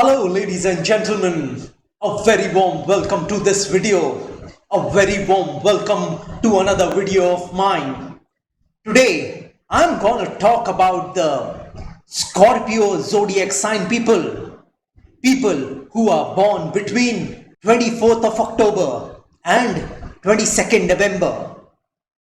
Hello ladies and gentlemen, a very warm welcome to this video, a very warm welcome to another video of mine. Today I'm gonna talk about the Scorpio zodiac sign people who are born between 24th of October and 22nd November.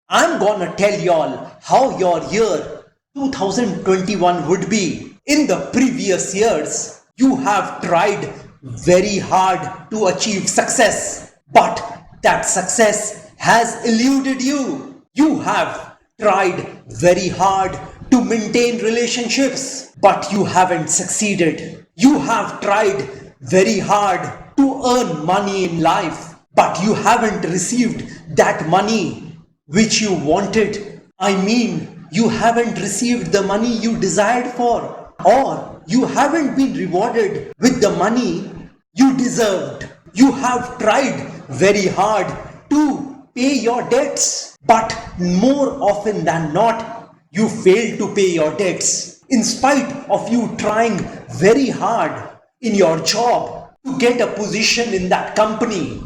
I'm gonna tell y'all how your year 2021 would be. In the previous years, you have tried very hard to achieve success, but that success has eluded you. You have tried very hard to maintain relationships, but you haven't succeeded. You have tried very hard to earn money in life, but you haven't received that money which you wanted. I mean, you haven't received the money you desired for, or you haven't been rewarded with the money you deserved. You have tried very hard to pay your debts, but more often than not, you fail to pay your debts. In spite of you trying very hard in your job to get a position in that company,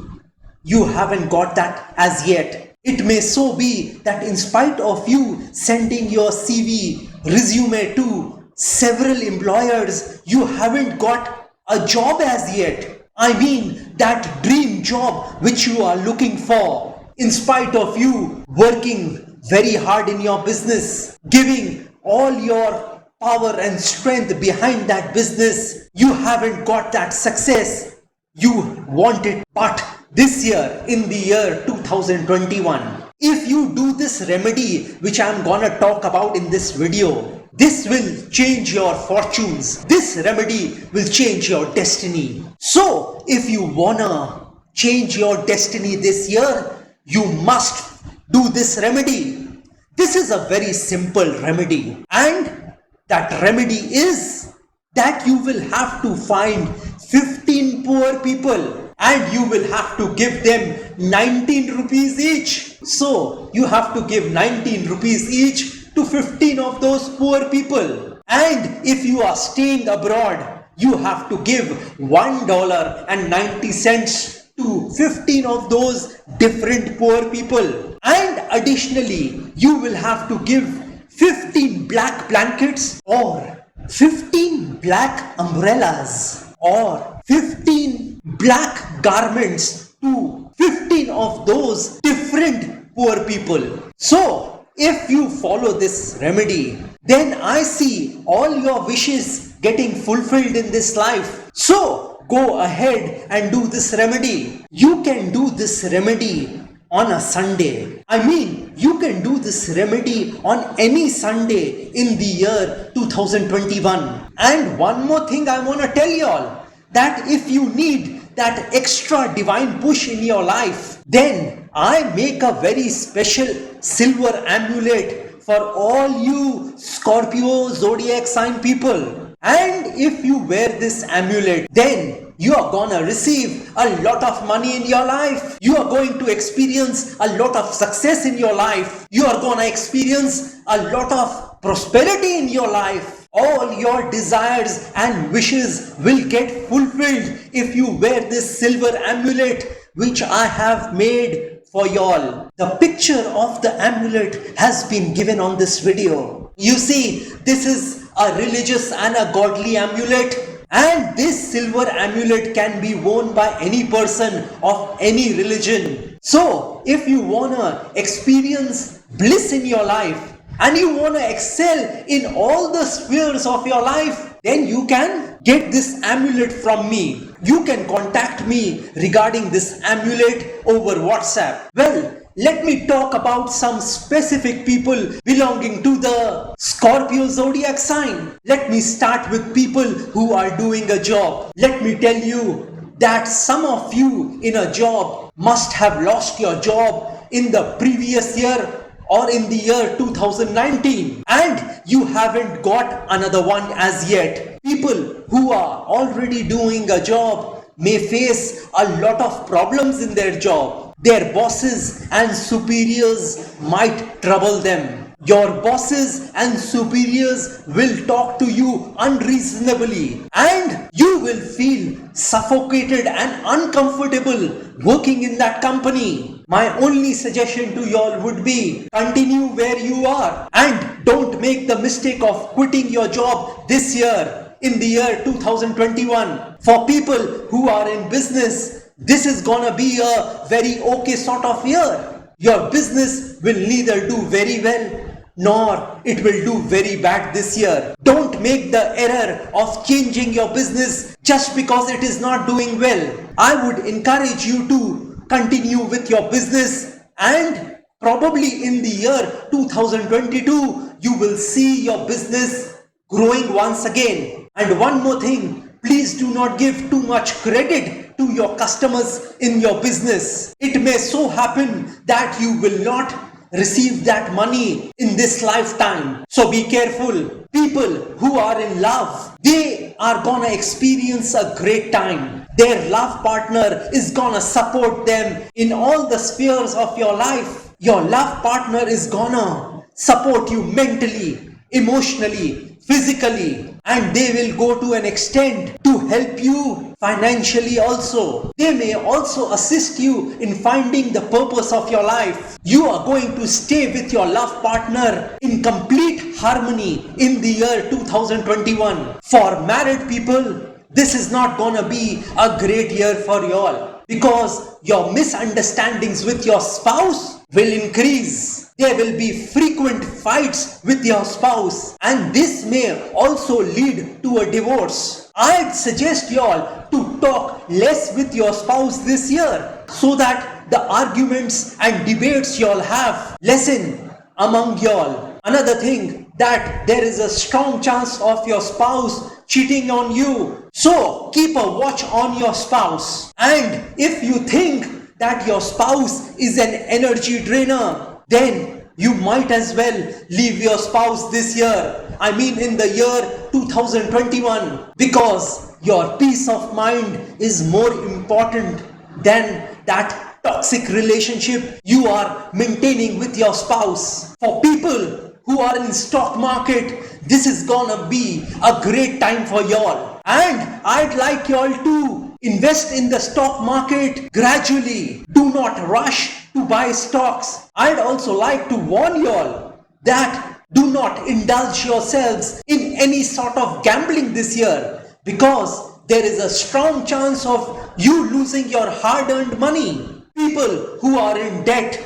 you haven't got that as yet. It may so be that in spite of you sending your CV, resume to several employers, you haven't got a job as yet. I mean, that dream job which you are looking for. In spite of you working very hard in your business, giving all your power and strength behind that business, you haven't got that success you wanted. But this year, in the year 2021, if you do this remedy which I'm gonna talk about in this video, this will change your fortunes. This remedy will change your destiny. So if you wanna change your destiny this year, you must do this remedy. This is a very simple remedy, and that remedy is that you will have to find 15 poor people and you will have to give them 19 rupees each. So you have to give 19 rupees each to 15 of those poor people. And if you are staying abroad, you have to give $1.90 to 15 of those different poor people. And additionally, you will have to give 15 black blankets or 15 black umbrellas or 15 black garments to 15 of those different poor people. So if you follow this remedy, then I see all your wishes getting fulfilled in this life. So go ahead and do this remedy. You can do this remedy on a Sunday. I mean, you can do this remedy on any Sunday in the year 2021. And one more thing I want to tell y'all, that if you need that extra divine push in your life, then I make a very special silver amulet for all you Scorpio zodiac sign people. And if you wear this amulet, then you are gonna receive a lot of money in your life. You are going to experience a lot of success in your life. You are gonna experience a lot of prosperity in your life. All your desires and wishes will get fulfilled if you wear this silver amulet which I have made for y'all. The picture of the amulet has been given on this video. You see, this is a religious and a godly amulet. And this silver amulet can be worn by any person of any religion. So, if you wanna experience bliss in your life and you wanna excel in all the spheres of your life, then you can get this amulet from me. You can contact me regarding this amulet over WhatsApp. Well, let me talk about some specific people belonging to the Scorpio zodiac sign. Let me start with people who are doing a job. Let me tell you that some of you in a job must have lost your job in the previous year or in the year 2019, and you haven't got another one as yet. People who are already doing a job may face a lot of problems in their job. Their bosses and superiors might trouble them. Your bosses and superiors will talk to you unreasonably, and you will feel suffocated and uncomfortable working in that company. My only suggestion to y'all would be continue where you are and don't make the mistake of quitting your job this year in the year 2021. For people who are in business, this is gonna be a very okay sort of year. Your business will neither do very well nor it will do very bad this year. Don't make the error of changing your business just because it is not doing well. I would encourage you to continue with your business, and probably in the year 2022 you will see your business growing once again. And one more thing, please do not give too much credit to your customers in your business. It may so happen that you will not receive that money in this lifetime. So be careful. People who are in love, they are gonna experience a great time. Their love partner is gonna support them in all the spheres of your life. Your love partner is gonna support you mentally, emotionally, physically, and they will go to an extent to help you financially also. They may also assist you in finding the purpose of your life. You are going to stay with your love partner in complete harmony in the year 2021. For married people, this is not gonna be a great year for y'all, because your misunderstandings with your spouse will increase. There will be frequent fights with your spouse, and this may also lead to a divorce. I'd suggest y'all to talk less with your spouse this year so that the arguments and debates y'all have lessen among y'all. Another thing, that there is a strong chance of your spouse cheating on you. So keep a watch on your spouse. And if you think that your spouse is an energy drainer, then you might as well leave your spouse this year. I mean in the year 2021, because your peace of mind is more important than that toxic relationship you are maintaining with your spouse. For people who are in stock market, this is gonna be a great time for y'all. And I'd like y'all to invest in the stock market gradually. Do not rush to buy stocks. I'd also like to warn y'all that do not indulge yourselves in any sort of gambling this year, because there is a strong chance of you losing your hard-earned money. People who are in debt,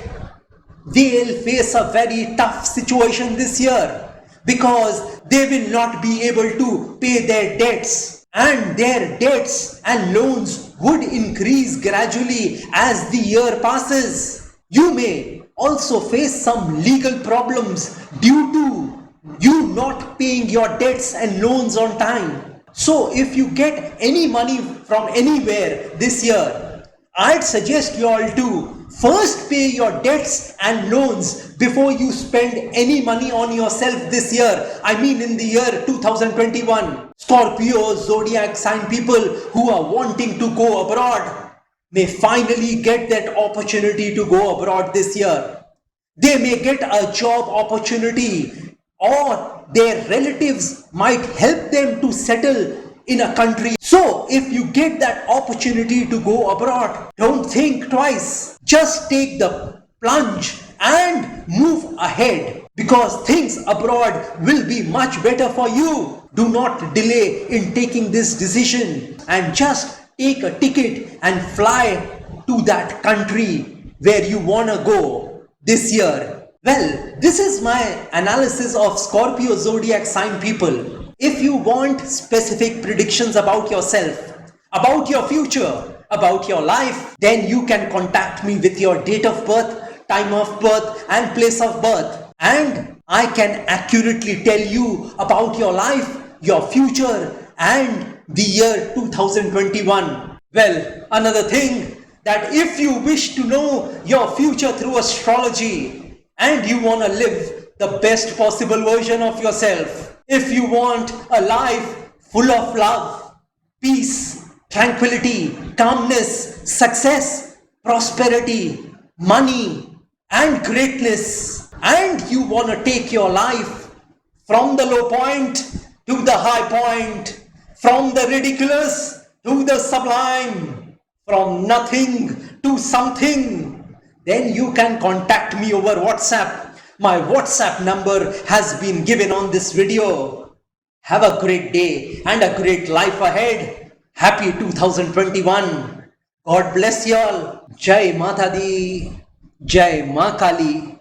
they'll face a very tough situation this year, because they will not be able to pay their debts, and their debts and loans would increase gradually as the year passes. You may also face some legal problems due to you not paying your debts and loans on time. So if you get any money from anywhere this year, I'd suggest you all to first pay your debts and loans before you spend any money on yourself this year. I mean in the year 2021. Scorpio zodiac sign people who are wanting to go abroad may finally get that opportunity to go abroad this year. They may get a job opportunity, or their relatives might help them to settle in a country. So if you get that opportunity to go abroad, don't think twice. Just take the plunge and move ahead, because things abroad will be much better for you. Do not delay in taking this decision, and just take a ticket and fly to that country where you wanna go this year. Well, this is my analysis of Scorpio zodiac sign people. If you want specific predictions about yourself, about your future, about your life, then you can contact me with your date of birth, time of birth, and place of birth. And I can accurately tell you about your life, your future, and the year 2021. Well, another thing, that if you wish to know your future through astrology and you want to live the best possible version of yourself, if you want a life full of love, peace, tranquility, calmness, success, prosperity, money, and greatness, and you want to take your life from the low point to the high point, from the ridiculous to the sublime, from nothing to something, then you can contact me over WhatsApp. My WhatsApp number has been given on this video. Have a great day and a great life ahead. Happy 2021. God bless you all. Jai Mata Di. Jai Ma Kali.